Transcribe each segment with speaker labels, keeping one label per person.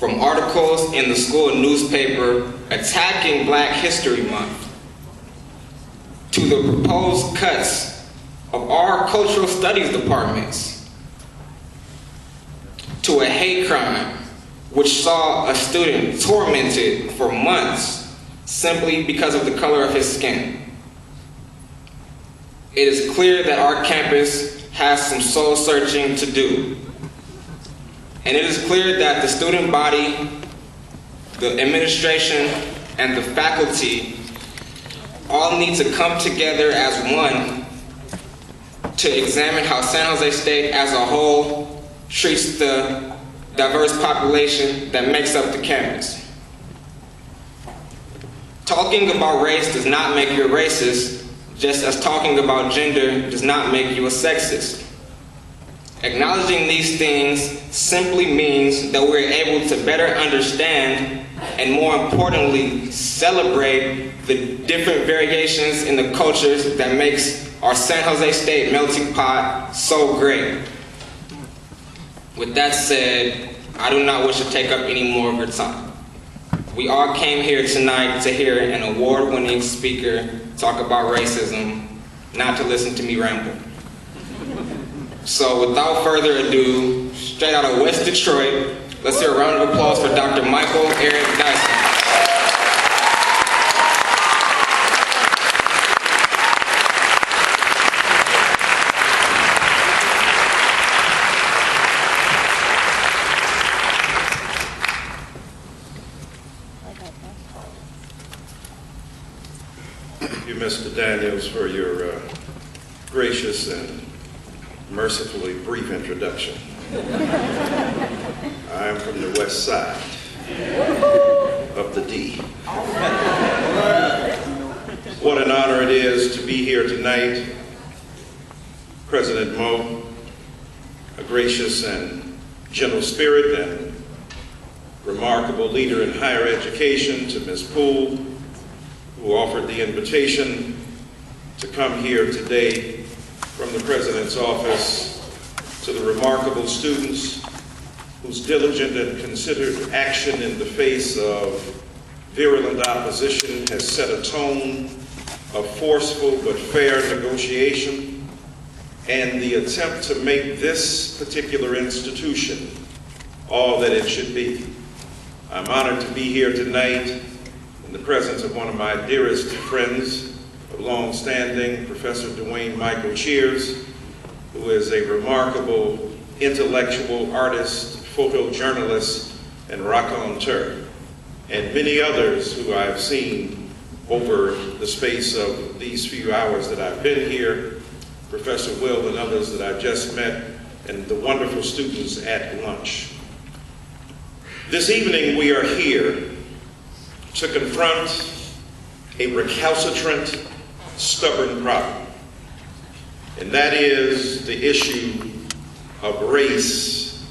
Speaker 1: from articles in the school newspaper attacking Black History Month, to the proposed cuts of our cultural studies departments, to a hate crime which saw a student tormented for months simply because of the color of his skin. It is clear that our campus has some soul searching to do. And it is clear that the student body, the administration, and the faculty all need to come together as one to examine how San Jose State as a whole treats the diverse population that makes up the campus. Talking about race does not make you a racist, just as talking about gender does not make you a sexist. Acknowledging these things simply means that we're able to better understand and, more importantly, celebrate the different variations in the cultures that makes our San Jose State melting pot so great. With that said, I do not wish to take up any more of your time. We all came here tonight to hear an award-winning speaker talk about racism, not to listen to me ramble. So without further ado, straight out of West Detroit, let's hear a round of applause for Dr. Micheal Eric Dyson.
Speaker 2: Thank you, Mr. Daniels, for your gracious and mercifully brief introduction. I am from the west side of the D. What an honor it is to be here tonight. President Mo, a gracious and gentle spirit and remarkable leader in higher education, to Ms. Poole, who offered the invitation to come here today from the President's office, to the remarkable students whose diligent and considered action in the face of virulent opposition has set a tone of forceful but fair negotiation and the attempt to make this particular institution all that it should be. I'm honored to be here tonight in the presence of one of my dearest friends of long standing, Professor Dwayne Michael Cheers, who is a remarkable intellectual artist, photojournalist, and raconteur, and many others who I've seen over the space of these few hours that I've been here, Professor Will and others that I've just met, and the wonderful students at lunch. This evening we are here to confront a recalcitrant, stubborn problem, and that is the issue of race,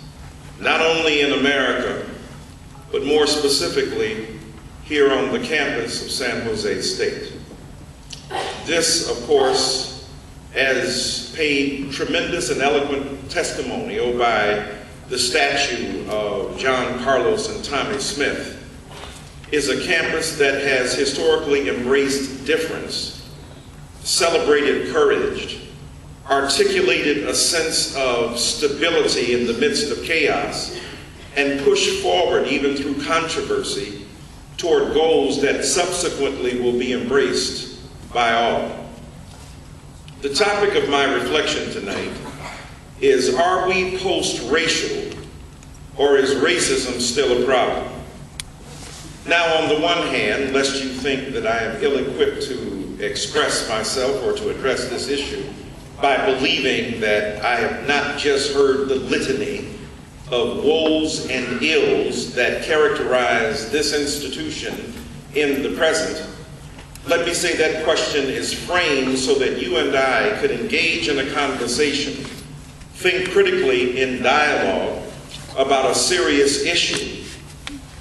Speaker 2: not only in America, but more specifically here on the campus of San Jose State. This, of course, has paid tremendous and eloquent testimonial by the statue of John Carlos and Tommy Smith, is a campus that has historically embraced difference, celebrated courage, articulated a sense of stability in the midst of chaos, and pushed forward even through controversy toward goals that subsequently will be embraced by all. The topic of my reflection tonight is, are we post-racial, or is racism still a problem? Now, on the one hand, lest you think that I am ill-equipped to express myself or to address this issue by believing that I have not just heard the litany of woes and ills that characterize this institution in the present, let me say that question is framed so that you and I could engage in a conversation, think critically in dialogue about a serious issue,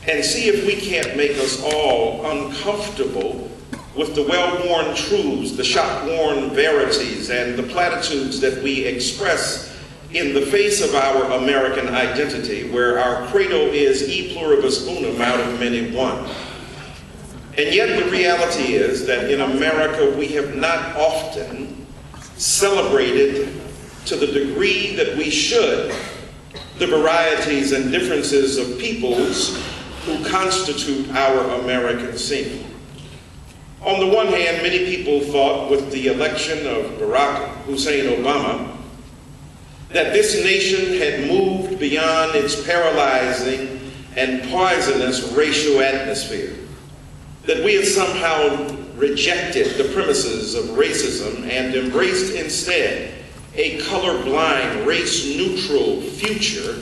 Speaker 2: and see if we can't make us all uncomfortable with the well-worn truths, the shop-worn verities, and the platitudes that we express in the face of our American identity, where our credo is e pluribus unum, out of many one. And yet the reality is that in America we have not often celebrated to the degree that we should the varieties and differences of peoples who constitute our American scene. On the one hand, many people thought with the election of Barack Hussein Obama that this nation had moved beyond its paralyzing and poisonous racial atmosphere, that we had somehow rejected the premises of racism and embraced instead a colorblind, race-neutral future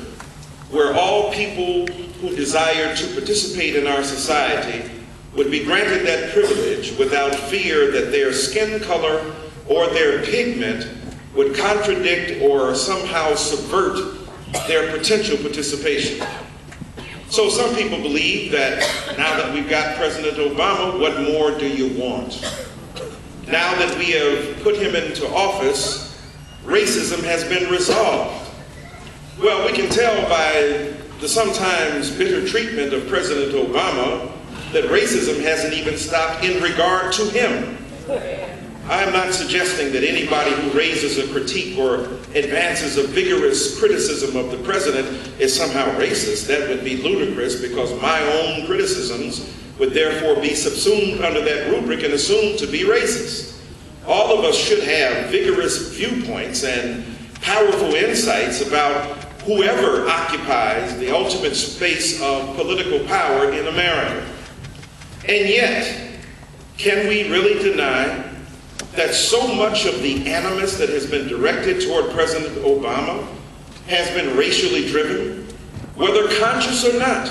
Speaker 2: where all people who desire to participate in our society would be granted that privilege without fear that their skin color or their pigment would contradict or somehow subvert their potential participation. So some people believe that now that we've got President Obama, what more do you want? Now that we have put him into office, racism has been resolved. Well, we can tell by the sometimes bitter treatment of President Obama that racism hasn't even stopped in regard to him. I am not suggesting that anybody who raises a critique or advances a vigorous criticism of the president is somehow racist. That would be ludicrous, because my own criticisms would therefore be subsumed under that rubric and assumed to be racist. All of us should have vigorous viewpoints and powerful insights about whoever occupies the ultimate space of political power in America. And yet, can we really deny that so much of the animus that has been directed toward President Obama has been racially driven, whether conscious or not,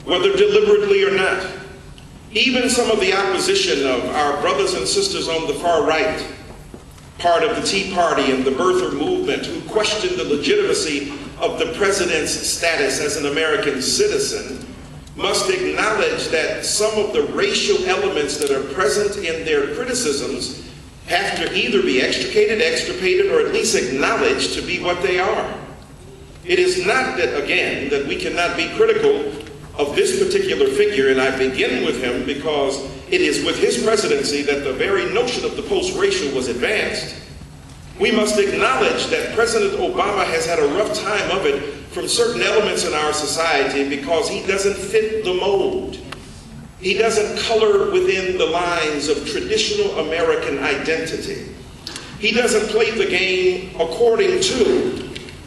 Speaker 2: whether deliberately or not? Even some of the opposition of our brothers and sisters on the far right, part of the Tea Party and the birther movement, who questioned the legitimacy of the president's status as an American citizen, must acknowledge that some of the racial elements that are present in their criticisms have to either be extirpated, or at least acknowledged to be what they are. It is not that, again, that we cannot be critical of this particular figure, and I begin with him because it is with his presidency that the very notion of the post-racial was advanced. We must acknowledge that President Obama has had a rough time of it from certain elements in our society because he doesn't fit the mold. He doesn't color within the lines of traditional American identity. He doesn't play the game according to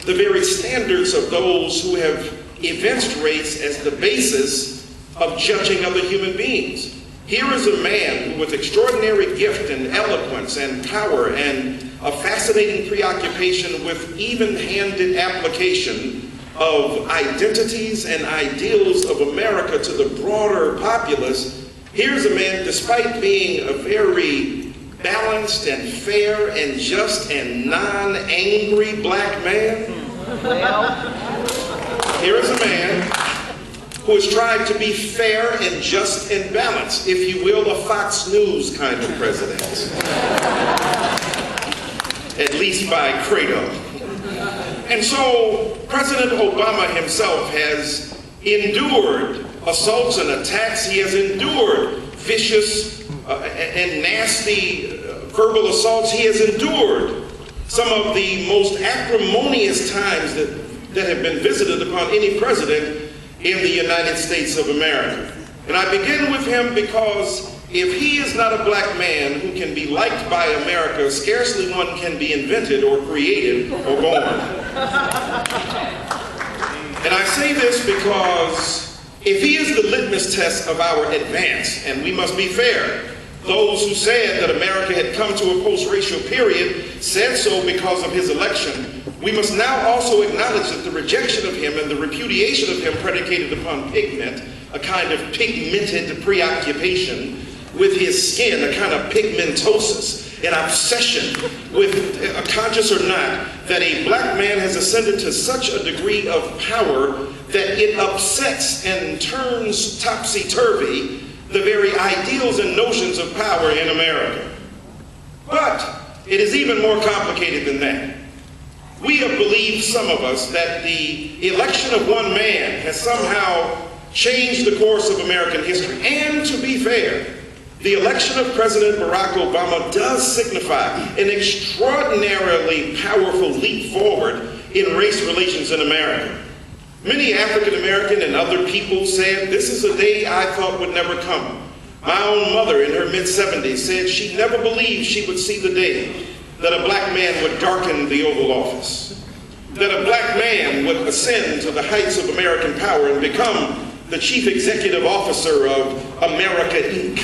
Speaker 2: the very standards of those who have evinced race as the basis of judging other human beings. Here is a man who, with extraordinary gift and eloquence and power and a fascinating preoccupation with even-handed application of identities and ideals of America to the broader populace, here's a man, despite being a very balanced and fair and just and non-angry black man, here is a man who has tried to be fair and just and balanced, if you will, a Fox News kind of president. At least by credo. And so President Obama himself has endured assaults and attacks. He has endured vicious and nasty verbal assaults. He has endured some of the most acrimonious times that have been visited upon any president in the United States of America. And I begin with him because if he is not a black man who can be liked by America, scarcely one can be invented or created or born. And I say this because if he is the litmus test of our advance, and we must be fair, those who said that America had come to a post-racial period said so because of his election, we must now also acknowledge that the rejection of him and the repudiation of him predicated upon pigment, a kind of pigmented preoccupation with his skin, a kind of pigmentosis, an obsession with, conscious or not, that a black man has ascended to such a degree of power that it upsets and turns topsy-turvy the very ideals and notions of power in America. But it is even more complicated than that. We have believed, some of us, that the election of one man has somehow changed the course of American history. And to be fair, the election of President Barack Obama does signify an extraordinarily powerful leap forward in race relations in America. Many African American and other people said, "This is a day I thought would never come." My own mother in her mid-70s said she never believed she would see the day that a black man would darken the Oval Office, that a black man would ascend to the heights of American power and become the chief executive officer of America, Inc.,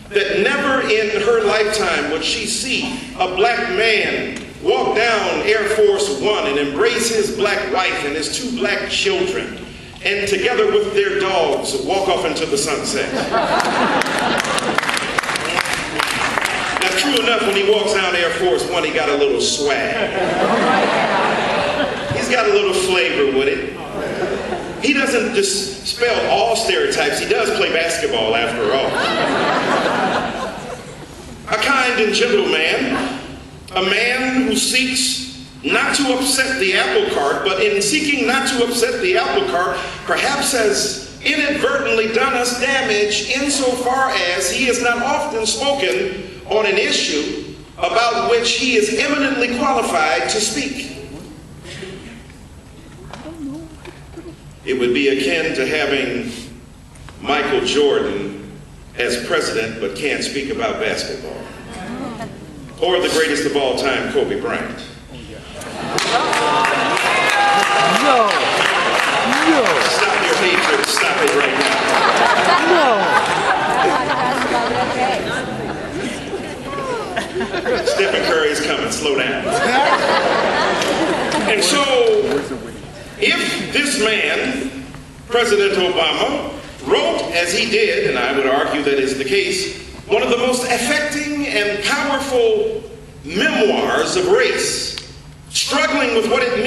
Speaker 2: that never in her lifetime would she see a black man walk down Air Force One and embrace his black wife and his two black children, and together with their dogs walk off into the sunset. Now, true enough, when he walks down Air Force One, he got a little swag. He's got a little flavor with it. He doesn't dispel all stereotypes. He does play basketball, after all. A kind and gentle man, a man who seeks not to upset the apple cart, but in seeking not to upset the apple cart, perhaps has inadvertently done us damage insofar as he has not often spoken on an issue about which he is eminently qualified to speak. It would be akin to having Michael Jordan as president but can't speak about basketball. Or the greatest of all time, Kobe Bryant.
Speaker 3: No.
Speaker 2: Stop your hatred. Stop it right now. Stephen Curry's coming. Slow down. And so, if this man, President Obama, wrote as he did, and I would argue that is the case, one of the most affecting and powerful memoirs of race, struggling with what it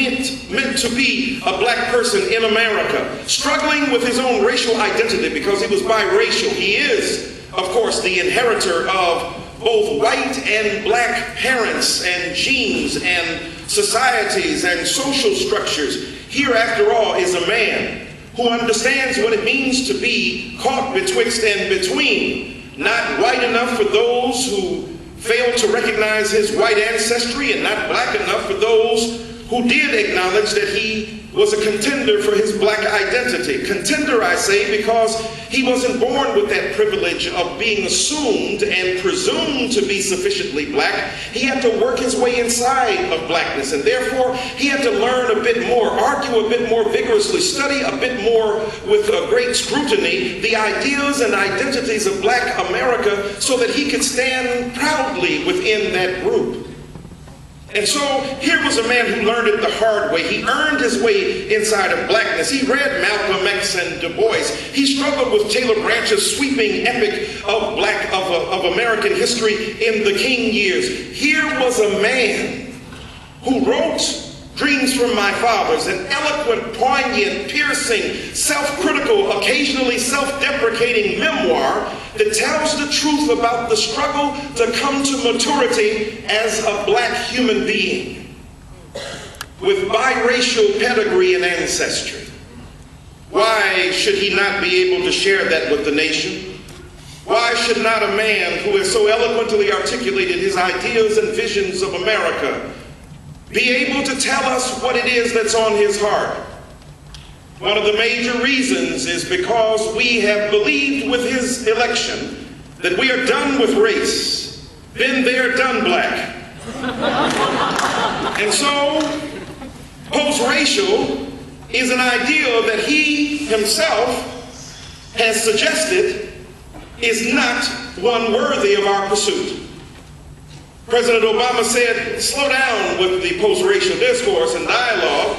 Speaker 2: meant to be a black person in America, struggling with his own racial identity because he was biracial. He is, of course, the inheritor of both white and black parents and genes and societies and social structures. Here, after all, is a man who understands what it means to be caught betwixt and between, not white enough for those who failed to recognize his white ancestry and not black enough for those who did acknowledge that he was a contender for his black identity. Contender, I say, because he wasn't born with that privilege of being assumed and presumed to be sufficiently black. He had to work his way inside of blackness, and therefore he had to learn a bit more, argue a bit more vigorously, study a bit more with great scrutiny the ideas and identities of black America so that he could stand proudly within that group. And so here was a man who learned it the hard way. He earned his way inside of blackness. He read Malcolm X and Du Bois. He struggled with Taylor Branch's sweeping epic of American history in the King years. Here was a man who wrote Dreams from My Fathers, an eloquent, poignant, piercing, self-critical, occasionally self-deprecating memoir that tells the truth about the struggle to come to maturity as a black human being with biracial pedigree and ancestry. Why should he not be able to share that with the nation? Why should not a man who has so eloquently articulated his ideas and visions of America be able to tell us what it is that's on his heart? One of the major reasons is because we have believed with his election that we are done with race. Been there, done black. And so, post-racial is an ideal that he himself has suggested is not one worthy of our pursuit. President Obama said, slow down with the post-racial discourse and dialogue,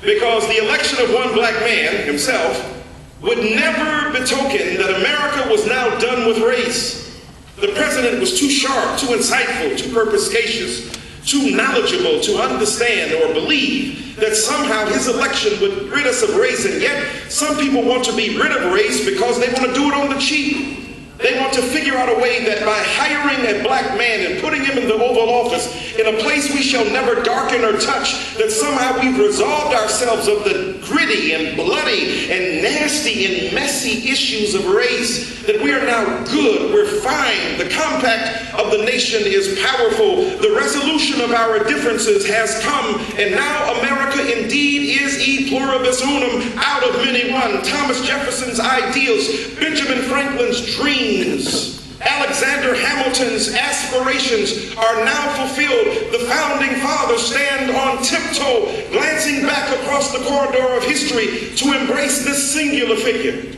Speaker 2: because the election of one black man, himself, would never betoken that America was now done with race. The president was too sharp, too insightful, too perspicacious, too knowledgeable to understand or believe that somehow his election would rid us of race, and yet some people want to be rid of race because they want to do it on the cheap. They want to figure out a way that by hiring a black man and putting him in the Oval Office in a place we shall never darken or touch, that somehow we've resolved ourselves of the gritty and bloody and nasty and messy issues of race, that we are now good, we're fine, the compact of the nation is powerful, the resolution of our differences has come, and now America indeed is e pluribus unum, out of many one. Thomas Jefferson's ideals, Benjamin Franklin's dreams, Alexander Hamilton's aspirations are now fulfilled. The founding fathers stand on tiptoe, glancing back across the corridor of history to embrace this singular figure.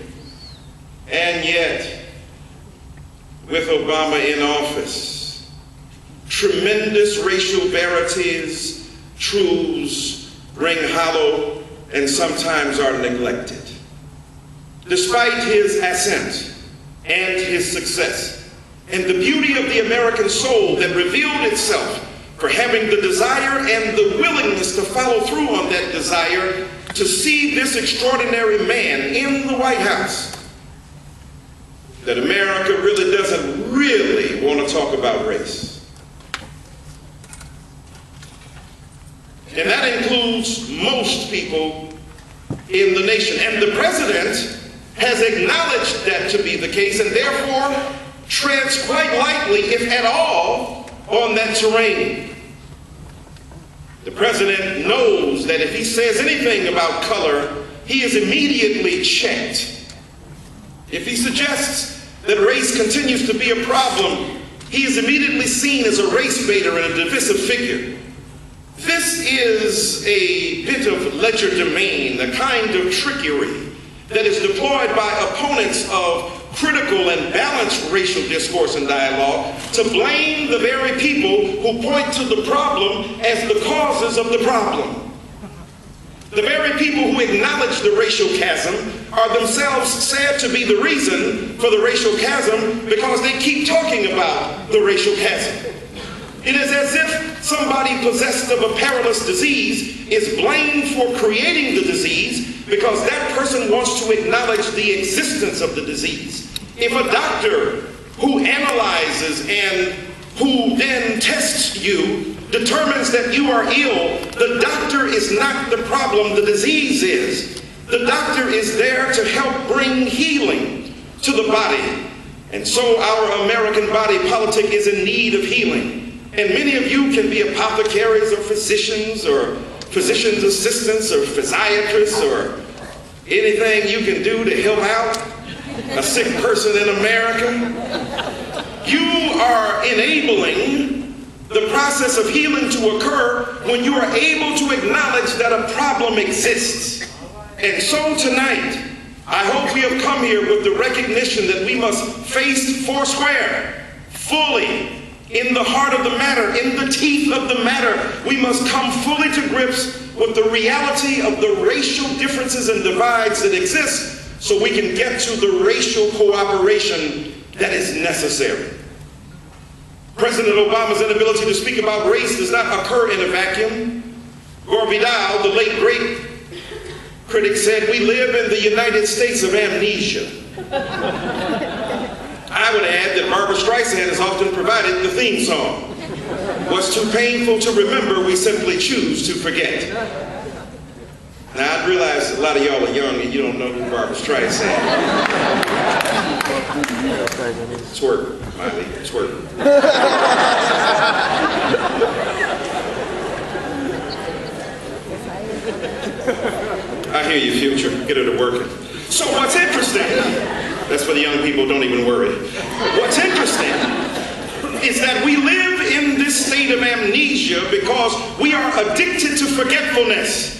Speaker 2: And yet, with Obama in office, tremendous racial verities, truths ring hollow and sometimes are neglected. Despite his ascent and his success, and the beauty of the American soul that revealed itself for having the desire and the willingness to follow through on that desire to see this extraordinary man in the White House, that America really doesn't really want to talk about race. And that includes most people in the nation. And the president has acknowledged that to be the case and therefore treads quite lightly, if at all, on that terrain. The president knows that if he says anything about color, he is immediately checked. If he suggests that race continues to be a problem, he is immediately seen as a race baiter and a divisive figure. This is a bit of legerdemain, a kind of trickery that is deployed by opponents of critical and balanced racial discourse and dialogue to blame the very people who point to the problem as the causes of the problem. The very people who acknowledge the racial chasm are themselves said to be the reason for the racial chasm because they keep talking about the racial chasm. It is as if somebody possessed of a perilous disease is blamed for creating the disease because that person wants to acknowledge the existence of the disease. If a doctor who analyzes and who then tests you determines that you are ill, the doctor is not the problem, the disease is. The doctor is there to help bring healing to the body. And so our American body politic is in need of healing. And many of you can be apothecaries or physicians assistants or physiatrists or anything you can do to help out a sick person in America. You are enabling the process of healing to occur when you are able to acknowledge that a problem exists. And so tonight, I hope we have come here with the recognition that we must face foursquare, fully, in the heart of the matter, in the teeth of the matter. We must come fully to grips with the reality of the racial differences and divides that exist so we can get to the racial cooperation that is necessary. President Obama's inability to speak about race does not occur in a vacuum. Gore Vidal, the late great critic, said, "We live in the United States of amnesia." I would add that Barbra Streisand has often provided the theme song. What's too painful to remember, we simply choose to forget. Now, I realize a lot of y'all are young and you don't know who Barbra Streisand is. Twerk, Miley, twerk. I hear you, Future. Get her to working. So what's interesting, that's for the young people, don't even worry. What's interesting is that we live in this state of amnesia because we are addicted to forgetfulness.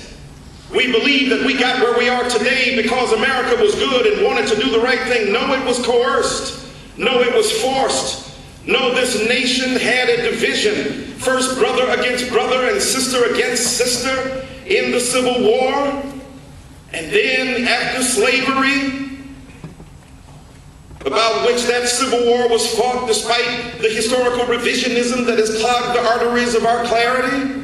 Speaker 2: We believe that we got where we are today because America was good and wanted to do the right thing. No, it was coerced. No, it was forced. No, this nation had a division. First brother against brother and sister against sister in the Civil War. And then after slavery, about which that Civil War was fought despite the historical revisionism that has clogged the arteries of our clarity.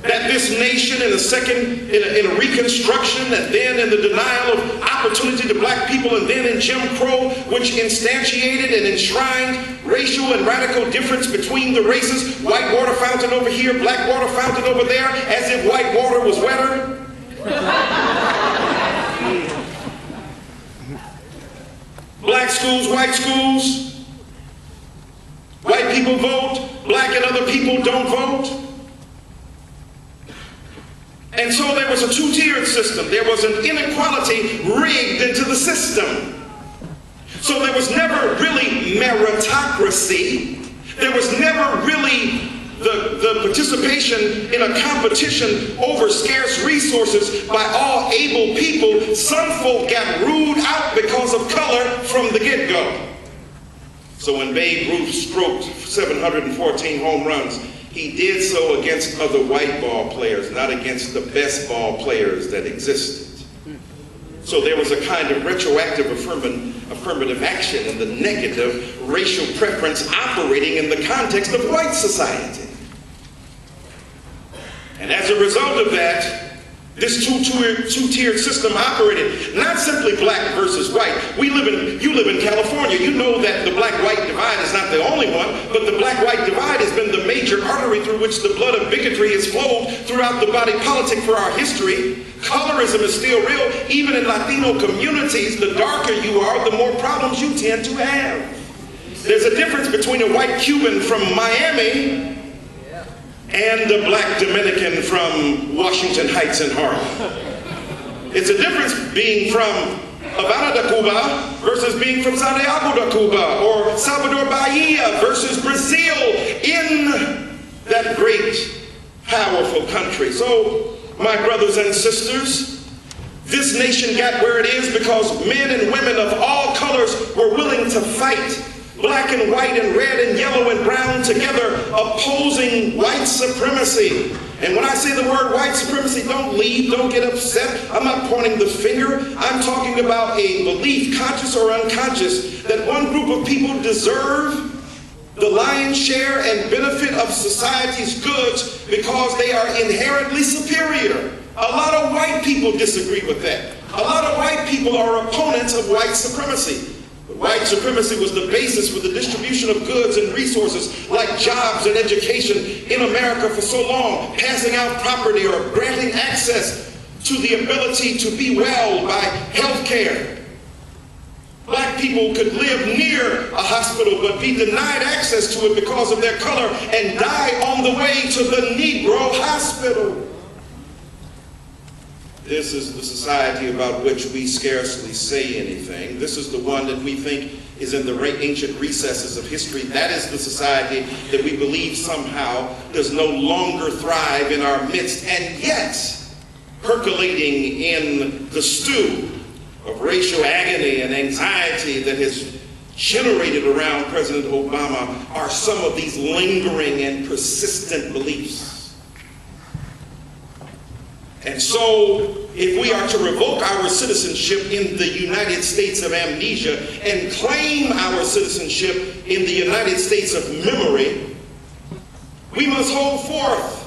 Speaker 2: that this nation in a reconstruction, and then in the denial of opportunity to black people, and then in Jim Crow, which instantiated and enshrined racial and radical difference between the races, white water fountain over here, black water fountain over there, as if white water was wetter. Black schools, white people vote, black and other people don't vote. And so there was a two-tiered system. There was an inequality rigged into the system. So there was never really meritocracy. There was never really the participation in a competition over scarce resources by all able people. Some folk got ruled out because of color from the get-go. So when Babe Ruth stroked 714 home runs, he did so against other white ball players, not against the best ball players that existed. So there was a kind of retroactive affirmative action in the negative racial preference operating in the context of white society. And as a result of that, this two-tiered system operated not simply black versus white. You live in California. You know that the black-white divide is not the only one, but the black-white divide has been the major artery through which the blood of bigotry has flowed throughout the body politic for our history. Colorism is still real. Even in Latino communities, the darker you are, the more problems you tend to have. There's a difference between a white Cuban from Miami and the black Dominican from Washington Heights and Harlem. It's a difference being from Havana de Cuba versus being from Santiago de Cuba or Salvador Bahia versus Brazil in that great, powerful country. So, my brothers and sisters, this nation got where it is because men and women of all colors were willing to fight. Black and white and red and yellow and brown together, opposing white supremacy. And when I say the word white supremacy, don't leave, don't get upset. I'm not pointing the finger. I'm talking about a belief, conscious or unconscious, that one group of people deserve the lion's share and benefit of society's goods because they are inherently superior. A lot of white people disagree with that. A lot of white people are opponents of white supremacy. White supremacy was the basis for the distribution of goods and resources like jobs and education in America for so long, passing out property or granting access to the ability to be well by health care. Black people could live near a hospital but be denied access to it because of their color and die on the way to the Negro hospital. This is the society about which we scarcely say anything. This is the one that we think is in the ancient recesses of history. That is the society that we believe somehow does no longer thrive in our midst. And yet, percolating in the stew of racial agony and anxiety that has generated around President Obama are some of these lingering and persistent beliefs. And so, if we are to revoke our citizenship in the United States of amnesia and claim our citizenship in the United States of memory, we must hold forth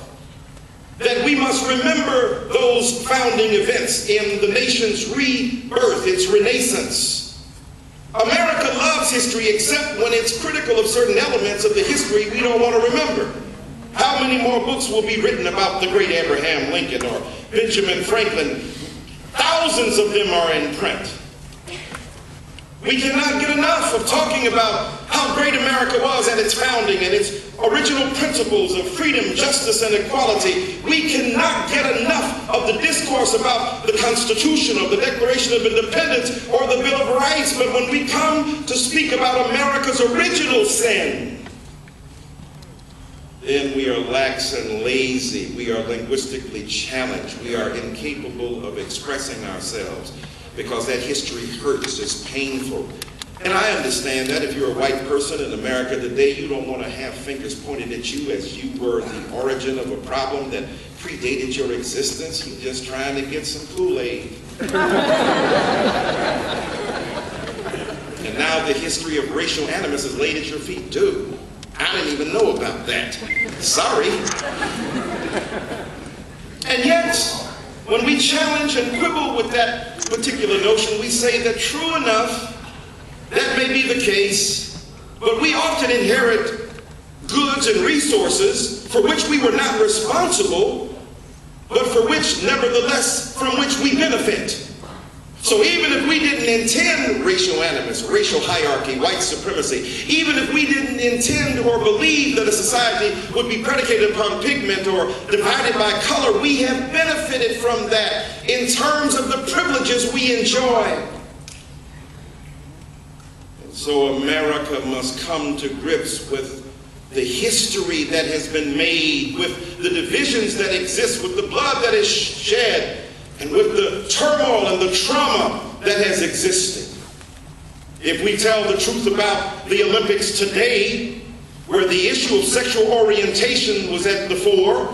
Speaker 2: that we must remember those founding events in the nation's rebirth, its renaissance. America loves history except when it's critical of certain elements of the history we don't want to remember. How many more books will be written about the great Abraham Lincoln or Benjamin Franklin? Thousands of them are in print. We cannot get enough of talking about how great America was at its founding and its original principles of freedom, justice, and equality. We cannot get enough of the discourse about the Constitution or the Declaration of Independence or the Bill of Rights. But when we come to speak about America's original sin, then we are lax and lazy. We are linguistically challenged. We are incapable of expressing ourselves because that history hurts, it's painful. And I understand that if you're a white person in America today, you don't want to have fingers pointed at you as you were the origin of a problem that predated your existence. You're just trying to get some Kool-Aid. And now the history of racial animus is laid at your feet. Dude, I didn't even know about that. Sorry. when we challenge and quibble with that particular notion, we say that true enough, that may be the case, but we often inherit goods and resources for which we were not responsible, but for which, nevertheless, from which we benefit. So even if we didn't intend racial animus, racial hierarchy, white supremacy, even if we didn't intend or believe that a society would be predicated upon pigment or divided by color, we have benefited from that in terms of the privileges we enjoy. And so America must come to grips with the history that has been made, with the divisions that exist, with the blood that is shed, and with the turmoil and the trauma that has existed. If we tell the truth about the Olympics today, where the issue of sexual orientation was at the fore,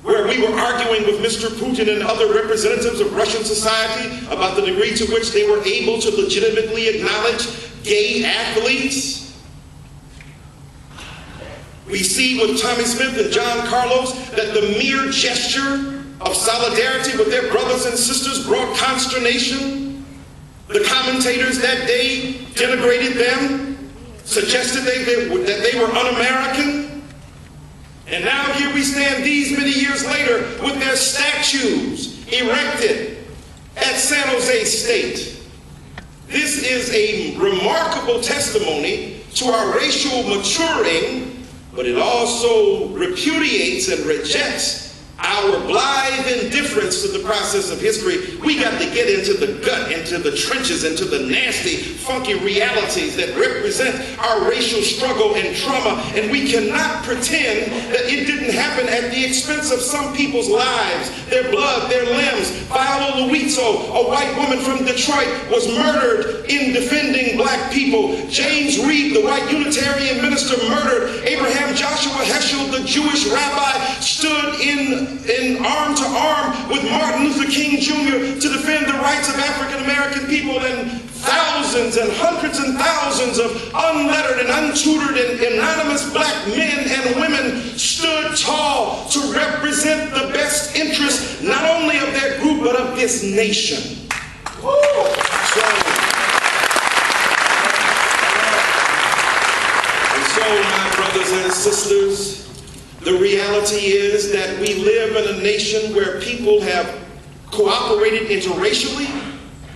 Speaker 2: where we were arguing with Mr. Putin and other representatives of Russian society about the degree to which they were able to legitimately acknowledge gay athletes, we see with Tommy Smith and John Carlos that the mere gesture of solidarity with their brothers and sisters brought consternation. The commentators that day denigrated them, suggested that they were un-American. And now here we stand these many years later with their statues erected at San Jose State. This is a remarkable testimony to our racial maturing, but it also repudiates and rejects our blithe indifference to the process of history. We got to get into the gut, into the trenches, into the nasty, funky realities that represent our racial struggle and trauma, and we cannot pretend that it didn't happen at the expense of some people's lives, their blood, their limbs. Viola Luizzo, a white woman from Detroit, was murdered in defending black people. James Reed, the white Unitarian minister, murdered. Abraham Joshua Heschel, the Jewish rabbi, stood in arm to arm with Martin Luther King Jr. to defend the rights of African American people, and thousands and hundreds and thousands of unlettered and untutored and anonymous black men and women stood tall to represent the best interests not only of their group but of this nation. So, my brothers and sisters, the reality is that we live in a nation where people have cooperated interracially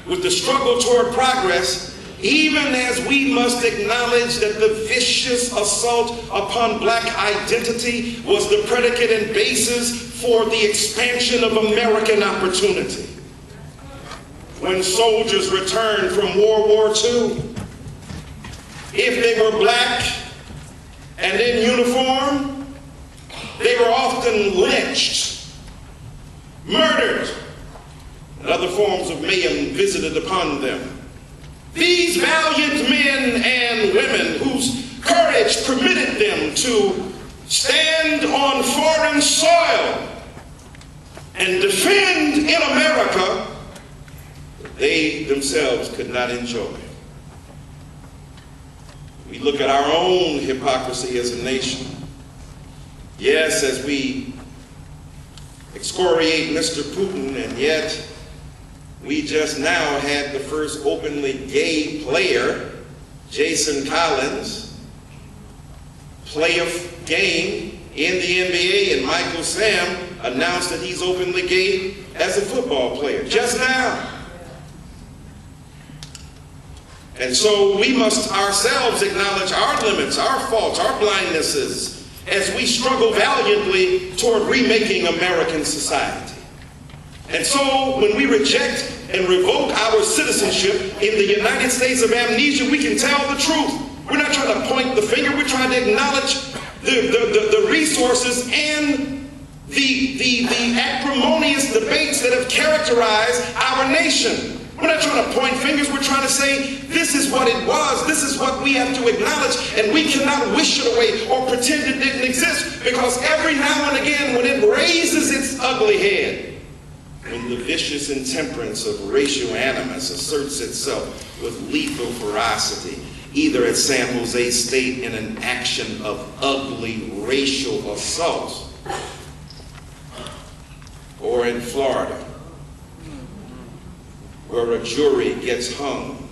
Speaker 2: with the struggle toward progress, even as we must acknowledge that the vicious assault upon black identity was the predicate and basis for the expansion of American opportunity. When soldiers returned from World War II, if they were black and in uniform, they were often lynched, murdered, and other forms of mayhem visited upon them. These valiant men and women whose courage permitted them to stand on foreign soil and defend in America what they themselves could not enjoy. We look at our own hypocrisy as a nation. Yes, as we excoriate Mr. Putin, and yet we just now had the first openly gay player, Jason Collins, play a game in the NBA, and Michael Sam announced that he's openly gay as a football player, just now. And so we must ourselves acknowledge our limits, our faults, our blindnesses, as we struggle valiantly toward remaking American society. And so when we reject and revoke our citizenship in the United States of amnesia, we can tell the truth. We're not trying to point the finger, we're trying to acknowledge the resources and the acrimonious debates that have characterized our nation. We're not trying to point fingers, we're trying to say this is what it was, this is what we have to acknowledge, and we cannot wish it away or pretend it didn't exist, because every now and again when it raises its ugly head, when the vicious intemperance of racial animus asserts itself with lethal ferocity, either at San Jose State in an action of ugly racial assault, or in Florida where a jury gets hung,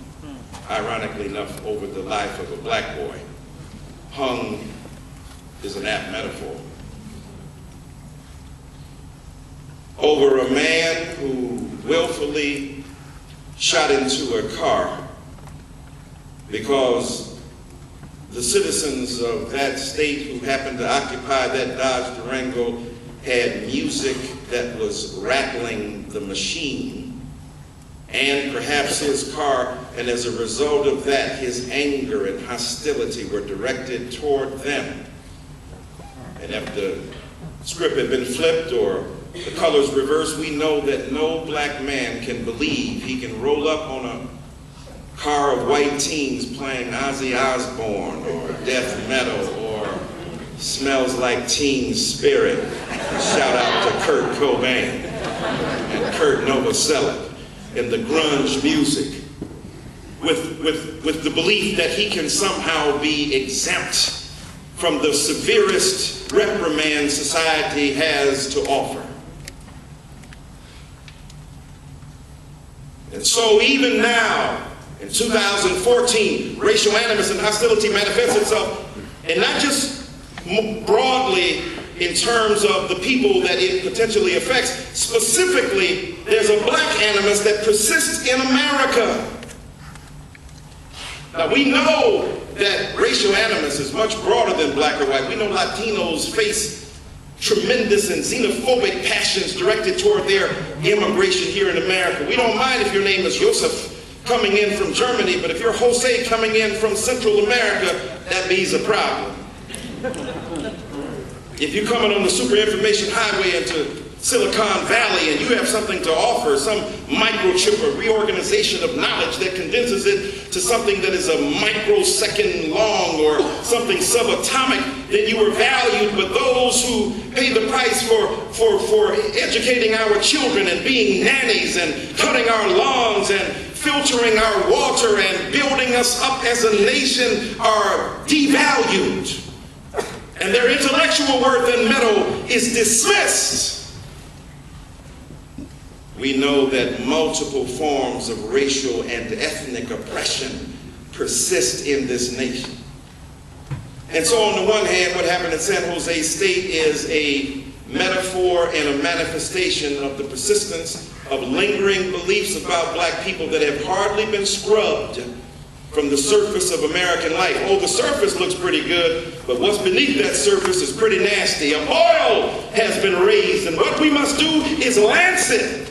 Speaker 2: ironically enough, over the life of a black boy. Hung is an apt metaphor. Over a man who willfully shot into a car because the citizens of that state who happened to occupy that Dodge Durango had music that was rattling the machine and perhaps his car, and as a result of that, his anger and hostility were directed toward them. And if the script had been flipped or the colors reversed, we know that no black man can believe he can roll up on a car of white teens playing Ozzy Osbourne or death metal or Smells Like Teen Spirit. Shout out to Kurt Cobain and Kurt Novoselic and the grunge music with the belief that he can somehow be exempt from the severest reprimand society has to offer. And so even now, in 2014, racial animus and hostility manifests itself, and not just broadly in terms of the people that it potentially affects. Specifically, there's a black animus that persists in America. Now we know that racial animus is much broader than black or white. We know Latinos face tremendous and xenophobic passions directed toward their immigration here in America. We don't mind if your name is Joseph coming in from Germany, but if you're Jose coming in from Central America, that means a problem. If you're coming on the super information highway into Silicon Valley and you have something to offer, some microchip or reorganization of knowledge that condenses it to something that is a microsecond long or something subatomic, then you are valued. But those who pay the price for educating our children and being nannies and cutting our lawns and filtering our water and building us up as a nation are devalued. And their intellectual worth and mettle is dismissed. We know that multiple forms of racial and ethnic oppression persist in this nation. And so on the one hand, what happened at San Jose State is a metaphor and a manifestation of the persistence of lingering beliefs about black people that have hardly been scrubbed from the surface of American life. Oh, the surface looks pretty good, but what's beneath that surface is pretty nasty. A boil has been raised, and what we must do is lance it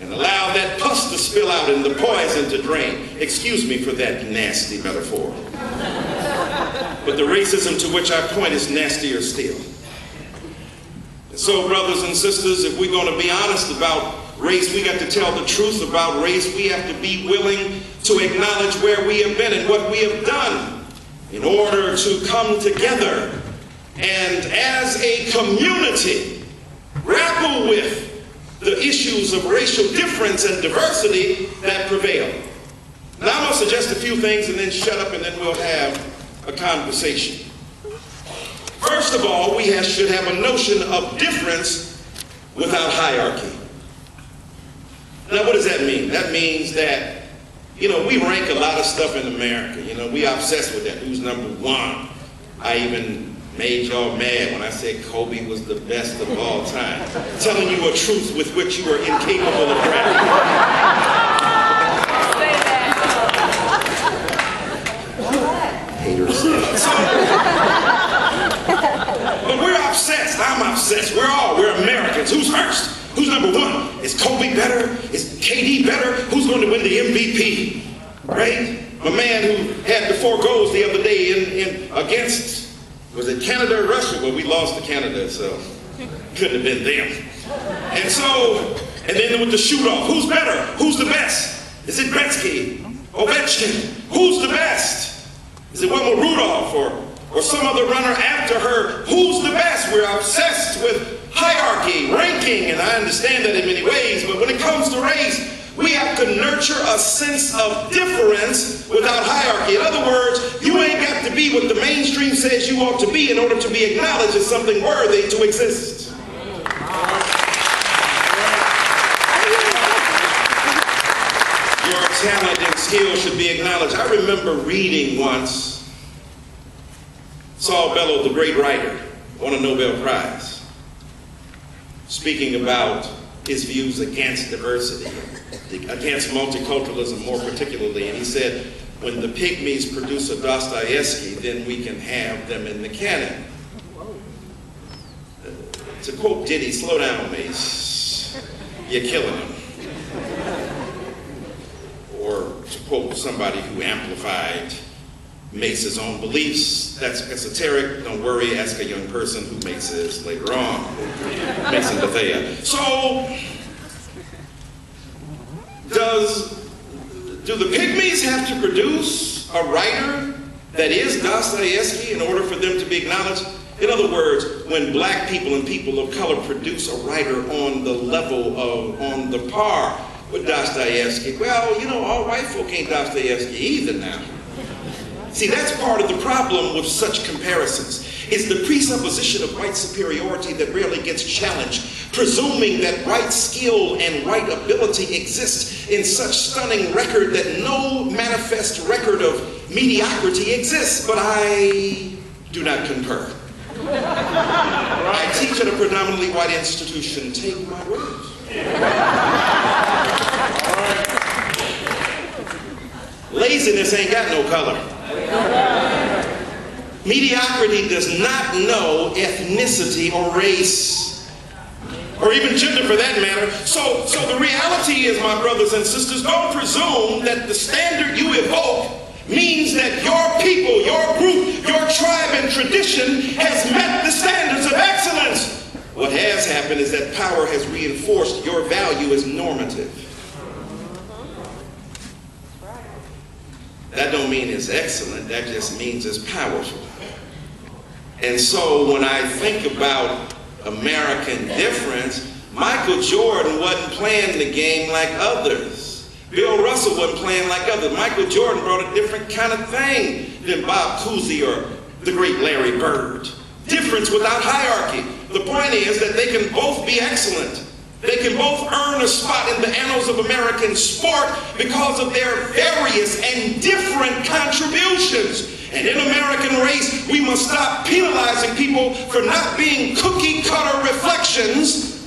Speaker 2: and allow that pus to spill out and the poison to drain. Excuse me for that nasty metaphor. But the racism to which I point is nastier still. And so, brothers and sisters, if we're going to be honest about race, we got to tell the truth about race. We have to be willing to acknowledge where we have been and what we have done in order to come together and as a community grapple with the issues of racial difference and diversity that prevail. Now I'm going to suggest a few things and then shut up and then we'll have a conversation. First of all, we should have a notion of difference without hierarchy. Now, what does that mean? That means that, we rank a lot of stuff in America. We obsessed with that. Who's number one? I even made y'all mad when I said Kobe was the best of all time. Telling you a truth with which you are incapable of grappling. Haters. But we're obsessed. I'm obsessed. We're Americans. Who's first? Who's number one? Is Kobe better? Is KD better? Who's going to win the MVP? Right? My man who had the 4 goals the other day against, was it Canada or Russia? Well, we lost to Canada, so couldn't have been them. And then with the shoot-off, who's better? Who's the best? Is it Gretzky? Ovechkin? Who's the best? Is it Wilma Rudolph or some other runner after her? Who's the best? We're obsessed with hierarchy, ranking, and I understand that in many ways, but when it comes to race, we have to nurture a sense of difference without hierarchy. In other words, you ain't got to be what the mainstream says you ought to be in order to be acknowledged as something worthy to exist. talent and skill should be acknowledged. I remember reading once Saul Bellow, the great writer, won a Nobel Prize, speaking about his views against diversity, against multiculturalism more particularly. And he said, when the pygmies produce a Dostoevsky, then we can have them in the canon. To quote Diddy, slow down, Mace, you're killing them. Or to quote somebody who amplified Mace's own beliefs, that's esoteric, don't worry, ask a young person who Mace is later on, Mace and Bethea. So, do the pygmies have to produce a writer that is Dostoevsky in order for them to be acknowledged? In other words, when black people and people of color produce a writer on the level of, on the par with Dostoevsky, well, you know, all white folk ain't Dostoevsky either now. See, that's part of the problem with such comparisons, is the presupposition of white superiority that rarely gets challenged, presuming that right skill and right ability exists in such stunning record that no manifest record of mediocrity exists. But I do not concur. I teach at a predominantly white institution. Take my words. Laziness ain't got no color. Mediocrity does not know ethnicity or race, or even gender for that matter. So the reality is, my brothers and sisters, don't presume that the standard you evoke means that your people, your group, your tribe and tradition has met the standards of excellence. What has happened is that power has reinforced your value as normative. That don't mean it's excellent, that just means it's powerful. And so when I think about American difference, Michael Jordan wasn't playing the game like others. Bill Russell wasn't playing like others. Michael Jordan brought a different kind of thing than Bob Cousy or the great Larry Bird. Difference without hierarchy. The point is that they can both be excellent. They can both earn a spot in the annals of American sport because of their various and different contributions. And in American race, we must stop penalizing people for not being cookie-cutter reflections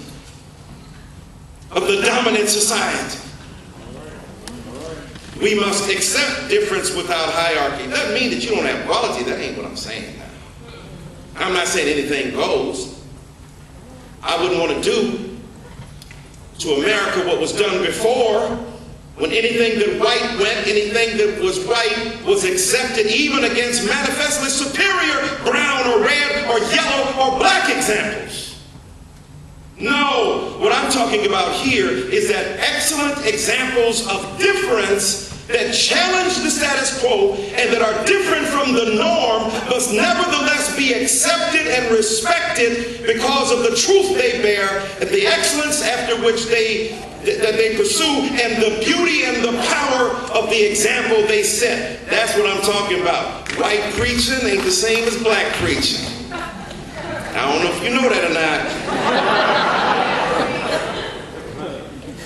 Speaker 2: of the dominant society. We must accept difference without hierarchy. It doesn't mean that you don't have quality. That ain't what I'm saying now. I'm not saying anything goes. I wouldn't want to do to America what was done before, when anything that white went, anything that was white was accepted even against manifestly superior brown or red or yellow or black examples. No, what I'm talking about here is that excellent examples of difference that challenge the status quo and that are different from the norm must nevertheless be accepted and respected because of the truth they bear and the excellence after which they pursue and the beauty and the power of the example they set. That's what I'm talking about. White preaching ain't the same as black preaching. I don't know if you know that or not.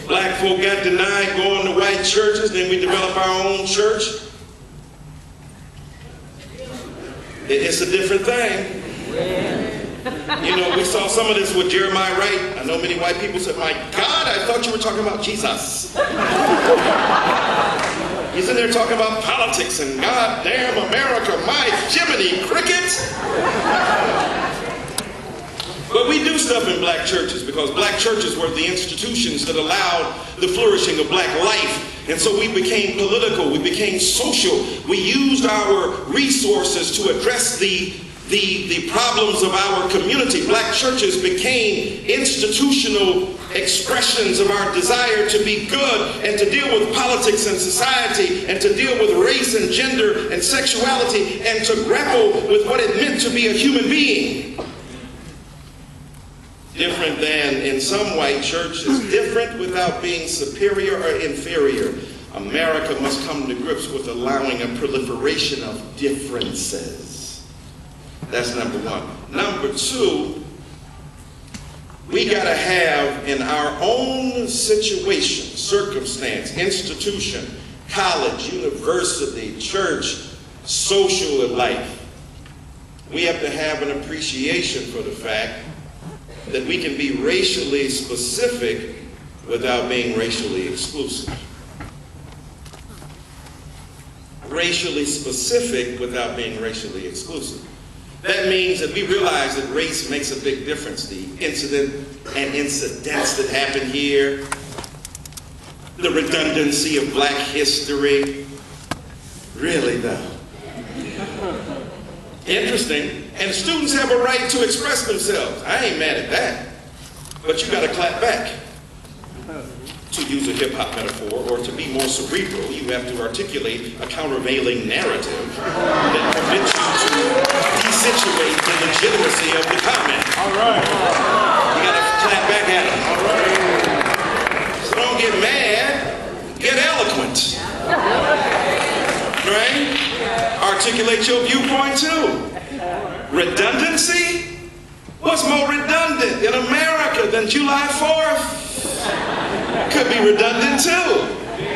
Speaker 2: Black folk got denied going to white churches, then we develop our own church. It's a different thing. You know, we saw some of this with Jeremiah Wright. I know many white people said, my God, I thought you were talking about Jesus. He's in there talking about politics and God damn America, my Jiminy Cricket. But we do stuff in black churches because black churches were the institutions that allowed the flourishing of black life. And so we became political, we became social. We used our resources to address the problems of our community. Black churches became institutional expressions of our desire to be good and to deal with politics and society and to deal with race and gender and sexuality and to grapple with what it meant to be a human being. Different than in some white churches, different without being superior or inferior. America must come to grips with allowing a proliferation of differences. That's number one. Number two, we got to have in our own situation, circumstance, institution, college, university, church, social life. We have to have an appreciation for the fact that we can be racially specific without being racially exclusive. Racially specific without being racially exclusive. That means that we realize that race makes a big difference. The incident and incidents that happen here, the redundancy of black history, really though. Interesting. And students have a right to express themselves. I ain't mad at that. But you gotta clap back. To use a hip-hop metaphor, or to be more cerebral, you have to articulate a countervailing narrative that permits you to desituate the legitimacy of the comment.
Speaker 3: All right.
Speaker 2: You gotta clap back at it. All right. So don't get mad, get eloquent. Right? Articulate your viewpoint too. Redundancy? What's more redundant in America than July 4th? Could be redundant too.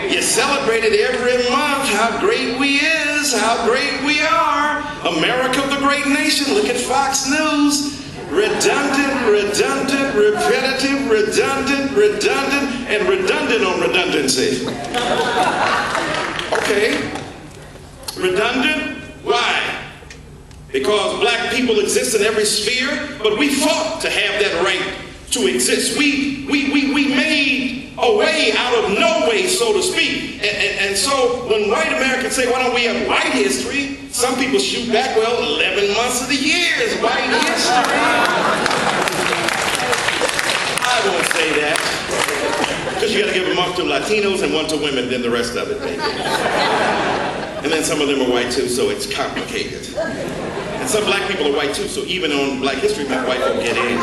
Speaker 2: You celebrate it every month, how great we is, how great we are. America, the great nation. Look at Fox News. Redundant, redundant, repetitive, redundant, and redundant on redundancy. Okay. Redundant? Why? Because black people exist in every sphere, but we fought to have that right to exist. We made a way out of no way, so to speak. And so when white Americans say, why don't we have white history? Some people shoot back, well, 11 months of the year is white history. I won't say that. Because you got to give a month to Latinos and one to women, then the rest of it, maybe. And then some of them are white too, so it's complicated. And some black people are white too, so even on Black History Month, white folk get in.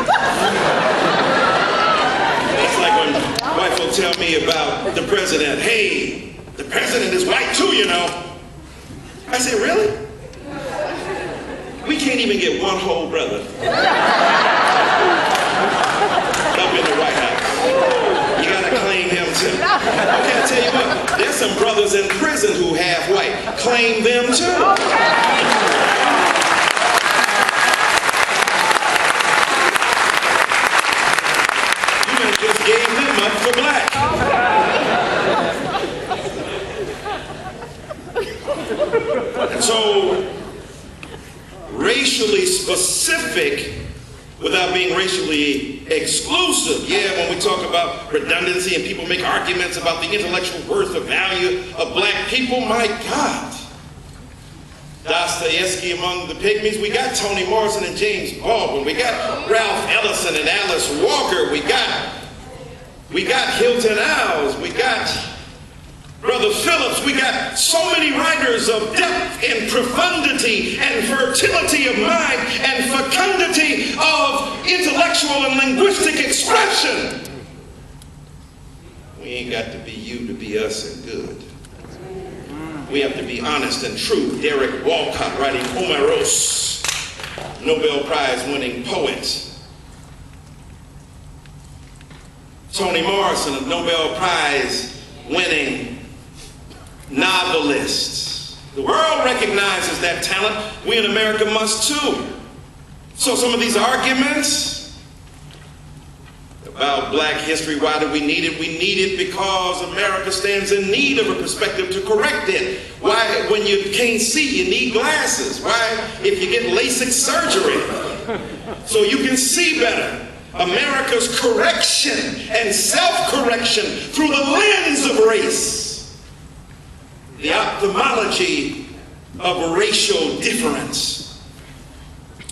Speaker 2: It's like when white folk tell me about the president. Hey, the president is white too, you know. I say, really? We can't even get one whole brother up in the White House. You gotta claim him too. Okay, I tell you what, there's some brothers in prison who half white. Claim them too. Just gave them up for black. And so, racially specific without being racially exclusive. Yeah, when we talk about redundancy and people make arguments about the intellectual worth or value of black people, my God. Dostoevsky among the pygmies. We got Toni Morrison and James Baldwin. We got Ralph Ellison and Alice Walker. We got Hilton Howes. We got Brother Phillips. We got so many writers of depth and profundity and fertility of mind and fecundity of intellectual and linguistic expression. We ain't got to be you to be us and good. We have to be honest and true. Derek Walcott writing Homeros, Nobel Prize winning poet. Toni Morrison, a Nobel Prize winning novelist. The world recognizes that talent. We in America must too. So some of these arguments about black history, why do we need it? We need it because America stands in need of a perspective to correct it. Why, when you can't see, you need glasses. Why, if you get LASIK surgery, so you can see better. America's correction and self-correction through the lens of race. The ophthalmology of racial difference.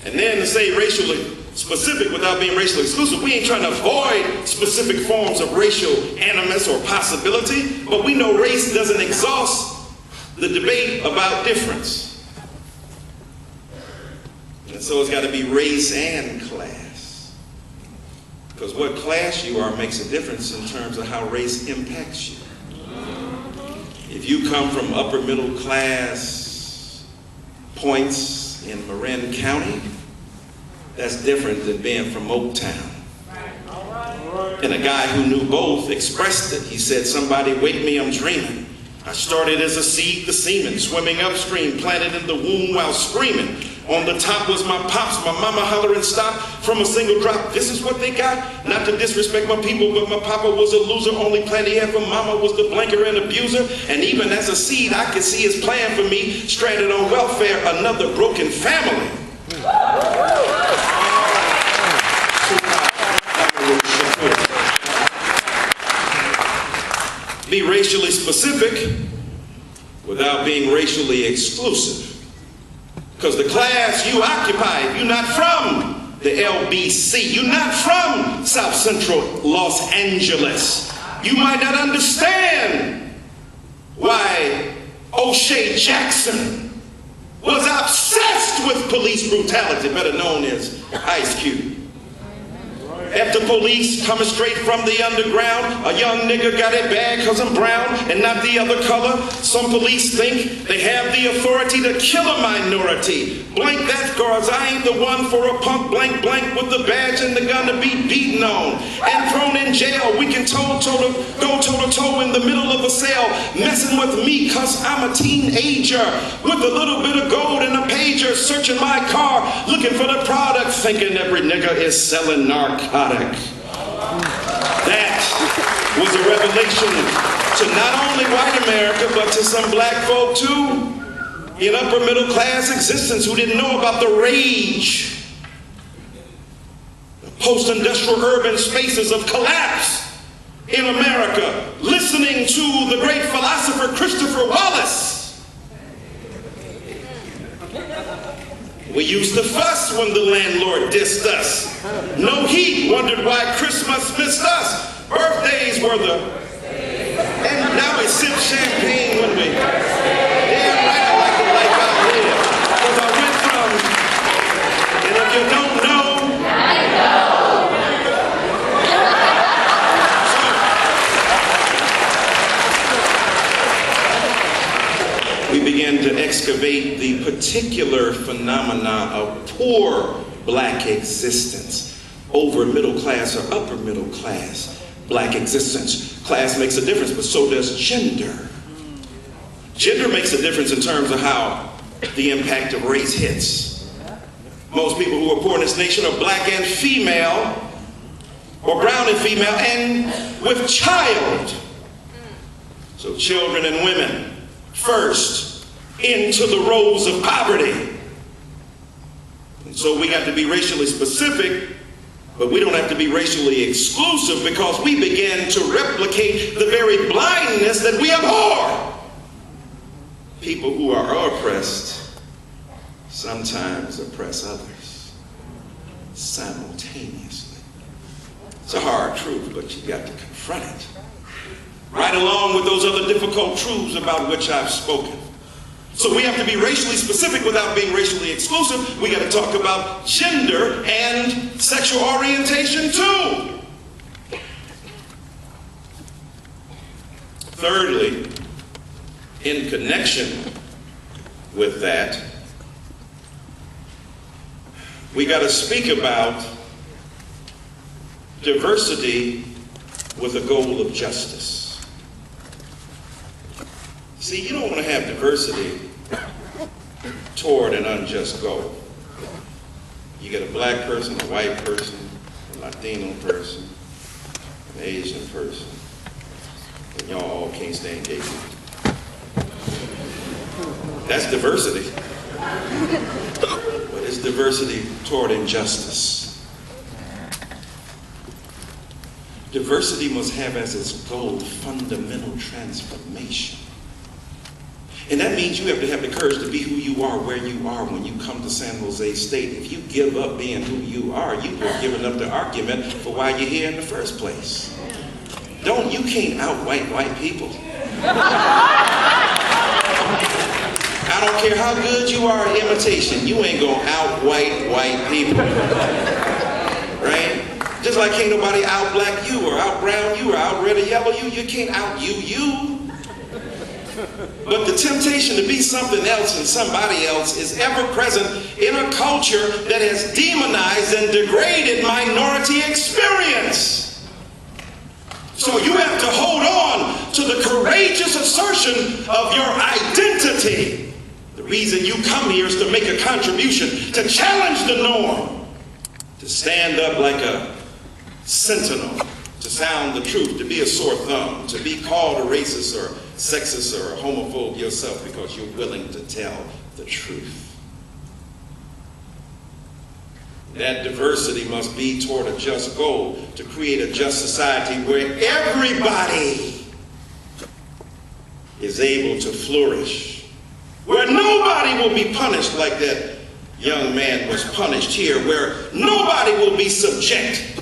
Speaker 2: And then to say racially specific without being racially exclusive, we ain't trying to avoid specific forms of racial animus or possibility, but we know race doesn't exhaust the debate about difference. And so it's got to be race and class. Because what class you are makes a difference in terms of how race impacts you. If you come from upper middle class points in Marin County, that's different than being from Oaktown. And a guy who knew both expressed it. He said, somebody wake me, I'm dreaming. I started as a seed, the semen, swimming upstream, planted in the womb while screaming. On the top was my pops, my mama hollering stop from a single drop. This is what they got. Not to disrespect my people, but my papa was a loser. Only plan he had for mama was the blanker and abuser. And even as a seed, I could see his plan for me. Stranded on welfare, another broken family. Be racially specific without being racially exclusive. Because the class you occupy, if you're not from the LBC, you're not from South Central Los Angeles, you might not understand why O'Shea Jackson was obsessed with police brutality, better known as Ice Cube. After police coming straight from the underground, a young nigga got it bad because I'm brown and not the other color. Some police think they have the authority to kill a minority. Blank that, cause I ain't the one for a punk blank blank with the badge and the gun to be beaten on and thrown in jail. We can go toe to toe in the middle of a cell, messing with me cause I'm a teenager with a little bit of gold in a pager, searching my car, looking for the product, thinking every nigga is selling narcotics. That was a revelation to not only white America, but to some black folk too, in upper middle class existence who didn't know about the rage, the post-industrial urban spaces of collapse in America, listening to the great philosopher Christopher Wallace. We used to fuss when the landlord dissed us. No heat, wondered why Christmas missed us. Birthdays were the... And now we sip champagne when we... Damn right I like the life I live. Because I went from... And if you don't know... I know. We began to excavate the particular phenomena of poor black existence over middle class or upper middle class black existence. Class makes a difference, but so does gender. Gender makes a difference in terms of how the impact of race hits. Most people who are poor in this nation are black and female, or brown and female, and with child. So children and women first into the roles of poverty. And so we got to be racially specific, but we don't have to be racially exclusive, because we begin to replicate the very blindness that we abhor. People who are oppressed sometimes oppress others simultaneously. It's a hard truth, but you've got to confront it. Right along with those other difficult truths about which I've spoken. So we have to be racially specific without being racially exclusive. We got to talk about gender and sexual orientation too. Thirdly, in connection with that, we got to speak about diversity with a goal of justice. See, you don't want to have diversity toward an unjust goal. You get a black person, a white person, a Latino person, an Asian person, and y'all all can't stand gay people. That's diversity. But it's diversity toward injustice. Diversity must have as its goal fundamental transformation. And that means you have to have the courage to be who you are, where you are when you come to San Jose State. If you give up being who you are, you've given up the argument for why you're here in the first place. You can't out-white white people. I don't care how good you are at imitation, you ain't gonna out-white white people. Right? Just like can't nobody out-black you, or out-brown you, or out-red or yellow you. You can't out-you. But the temptation to be something else and somebody else is ever present in a culture that has demonized and degraded minority experience. So you have to hold on to the courageous assertion of your identity. The reason you come here is to make a contribution, to challenge the norm, to stand up like a sentinel, to sound the truth, to be a sore thumb, to be called a racist or sexist or a homophobe yourself because you're willing to tell the truth. That diversity must be toward a just goal, to create a just society where everybody is able to flourish, where nobody will be punished like that young man was punished here, where nobody will be subject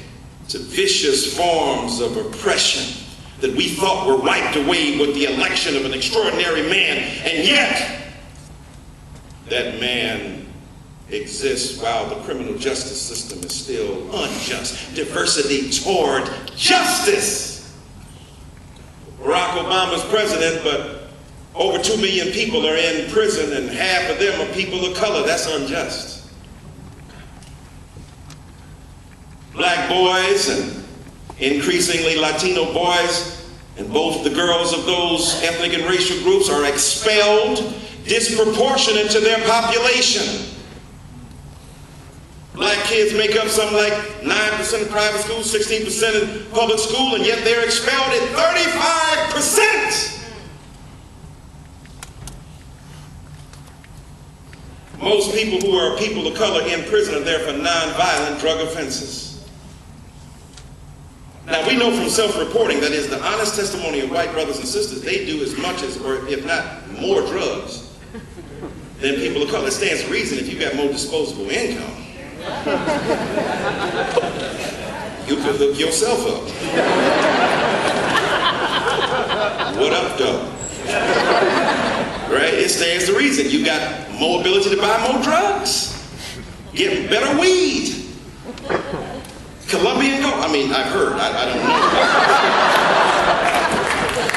Speaker 2: to vicious forms of oppression that we thought were wiped away with the election of an extraordinary man, and yet that man exists while the criminal justice system is still unjust. Diversity toward justice. Barack Obama's president, but over 2 million people are in prison and half of them are people of color. That's unjust. Black boys and increasingly Latino boys, and both the girls of those ethnic and racial groups are expelled disproportionate to their population. Black kids make up something like 9% in private schools, 16% in public school, and yet they're expelled at 35%. Most people who are people of color in prison are there for nonviolent drug offenses. Now, we know from self-reporting, that is the honest testimony of white brothers and sisters, they do as much as, or if not more drugs than people of color. It stands to reason if you got more disposable income, you could look yourself up. What up, though? Right? It stands to reason. You got more ability to buy more drugs, get better weed. Colombian gold. I mean, I've heard. I don't know.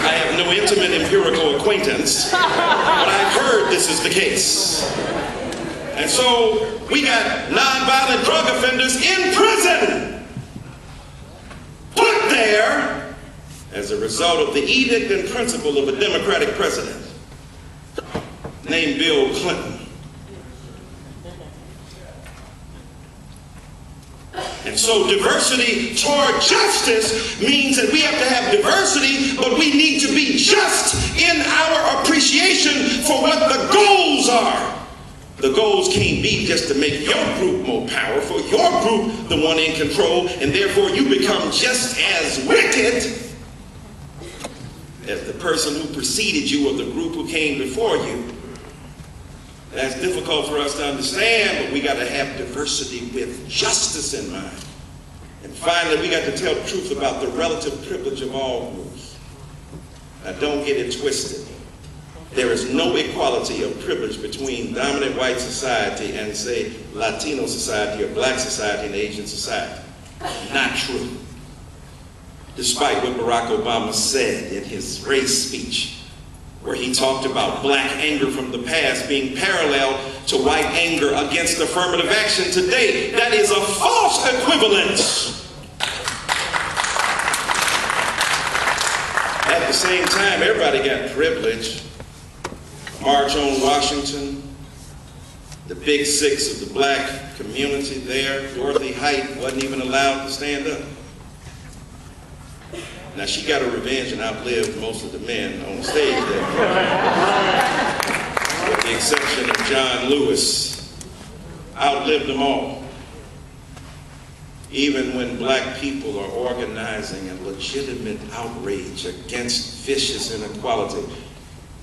Speaker 2: I have no intimate empirical acquaintance, but I've heard this is the case. And so we got nonviolent drug offenders in prison, put there as a result of the edict and principle of a Democratic president named Bill Clinton. And so diversity toward justice means that we have to have diversity, but we need to be just in our appreciation for what the goals are. The goals can't be just to make your group more powerful, your group the one in control, and therefore you become just as wicked as the person who preceded you or the group who came before you. That's difficult for us to understand, but we got to have diversity with justice in mind. And finally, we got to tell the truth about the relative privilege of all groups. Now, don't get it twisted. There is no equality of privilege between dominant white society and, say, Latino society or black society and Asian society. Not true. Despite what Barack Obama said in his race speech, where he talked about black anger from the past being parallel to white anger against affirmative action today. That is a false equivalence. At the same time, everybody got privilege. March on Washington, the big six of the black community there, Dorothy Height wasn't even allowed to stand up. Now, she got her revenge and outlived most of the men on stage there. With the exception of John Lewis, outlived them all. Even when black people are organizing a legitimate outrage against vicious inequality,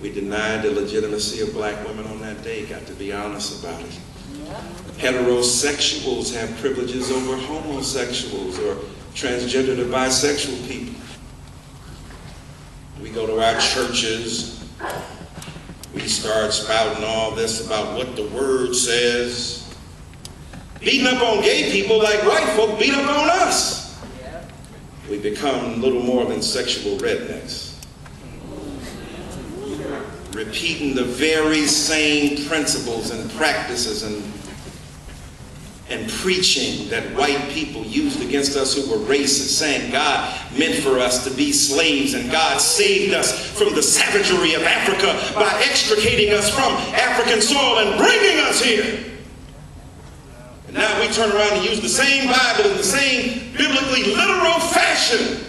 Speaker 2: we denied the legitimacy of black women on that day, got to be honest about it. Heterosexuals have privileges over homosexuals or transgender to bisexual people. We go to our churches, we start spouting all this about what the word says, beating up on gay people like white folk beat up on us. We become little more than sexual rednecks, repeating the very same principles and practices and preaching that white people used against us who were racist, saying God meant for us to be slaves and God saved us from the savagery of Africa by extricating us from African soil and bringing us here. And now we turn around and use the same Bible in the same biblically literal fashion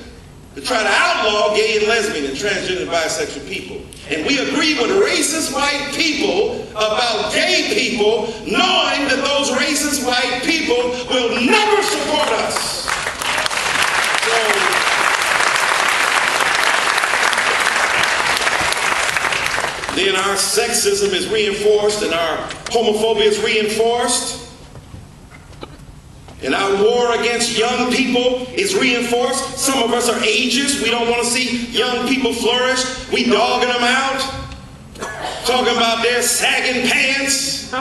Speaker 2: to try to outlaw gay and lesbian and transgender and bisexual people. And we agree with racist white people about gay people, knowing that those racist white people will never support us. So, then our sexism is reinforced and our homophobia is reinforced. And our war against young people is reinforced. Some of us are ageist. We don't want to see young people flourish. We dogging them out, talking about their sagging pants.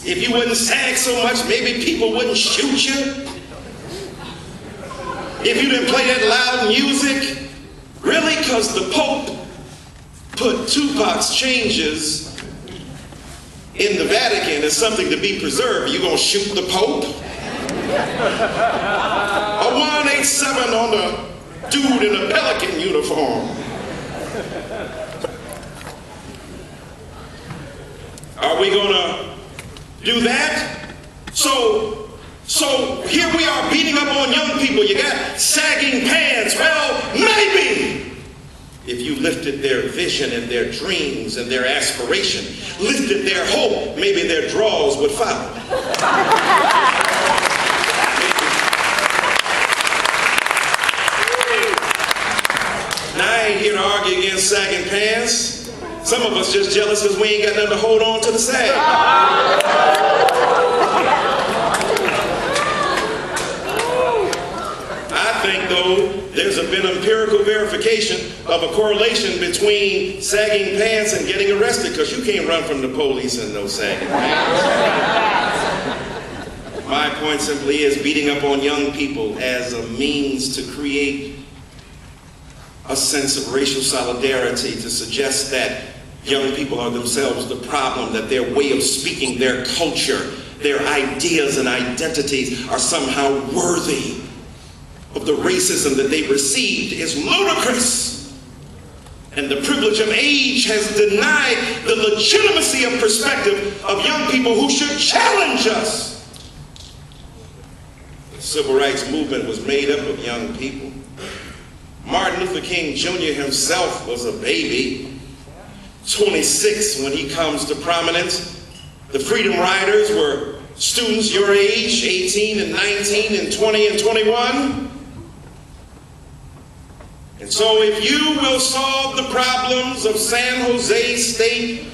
Speaker 2: If you wouldn't sag so much, maybe people wouldn't shoot you. If you didn't play that loud music. Really? Because the Pope put Tupac's changes in the Vatican as something to be preserved. You gonna shoot the Pope? A 187 on the dude in a pelican uniform. Are we gonna do that? So here we are beating up on young people. You got sagging pants. Well, maybe if you lifted their vision and their dreams and their aspiration, lifted their hope, maybe their draws would follow. Now, I ain't here to argue against sagging pants. Some of us just jealous because we ain't got nothing to hold on to the sag. I think, though, there's been empirical verification of a correlation between sagging pants and getting arrested, because you can't run from the police in those sagging pants. My point simply is beating up on young people as a means to create a sense of racial solidarity, to suggest that young people are themselves the problem, that their way of speaking, their culture, their ideas and identities are somehow worthy of the racism that they received is ludicrous. And the privilege of age has denied the legitimacy of perspective of young people who should challenge us. The civil rights movement was made up of young people. Martin Luther King Jr. himself was a baby, 26 when he comes to prominence. The Freedom Riders were students your age, 18 and 19 and 20 and 21. And so if you will solve the problems of San Jose State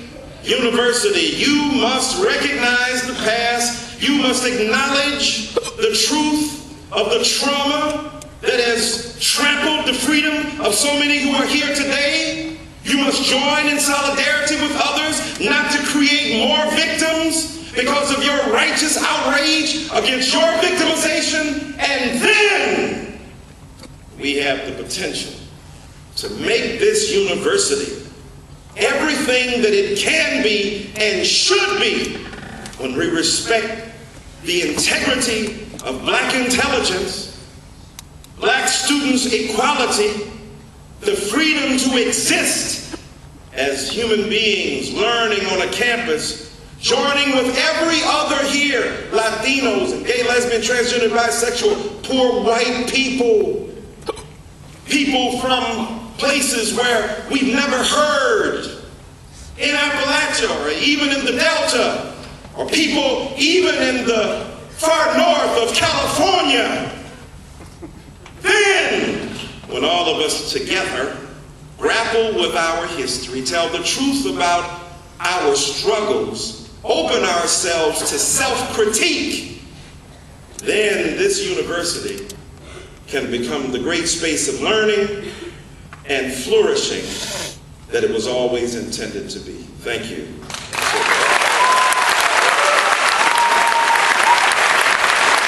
Speaker 2: University, you must recognize the past. You must acknowledge the truth of the trauma that has trampled the freedom of so many who are here today. You must join in solidarity with others, not to create more victims because of your righteous outrage against your victimization. And then we have the potential to make this university everything that it can be and should be when we respect the integrity of black intelligence, black students' equality, the freedom to exist as human beings, learning on a campus, joining with every other here, Latinos, and gay, lesbian, transgender, bisexual, poor white people, people from places where we've never heard, in Appalachia or even in the Delta, or people even in the far north of California. Then, when all of us together grapple with our history, tell the truth about our struggles, open ourselves to self-critique, then this university can become the great space of learning and flourishing that it was always intended to be. Thank you.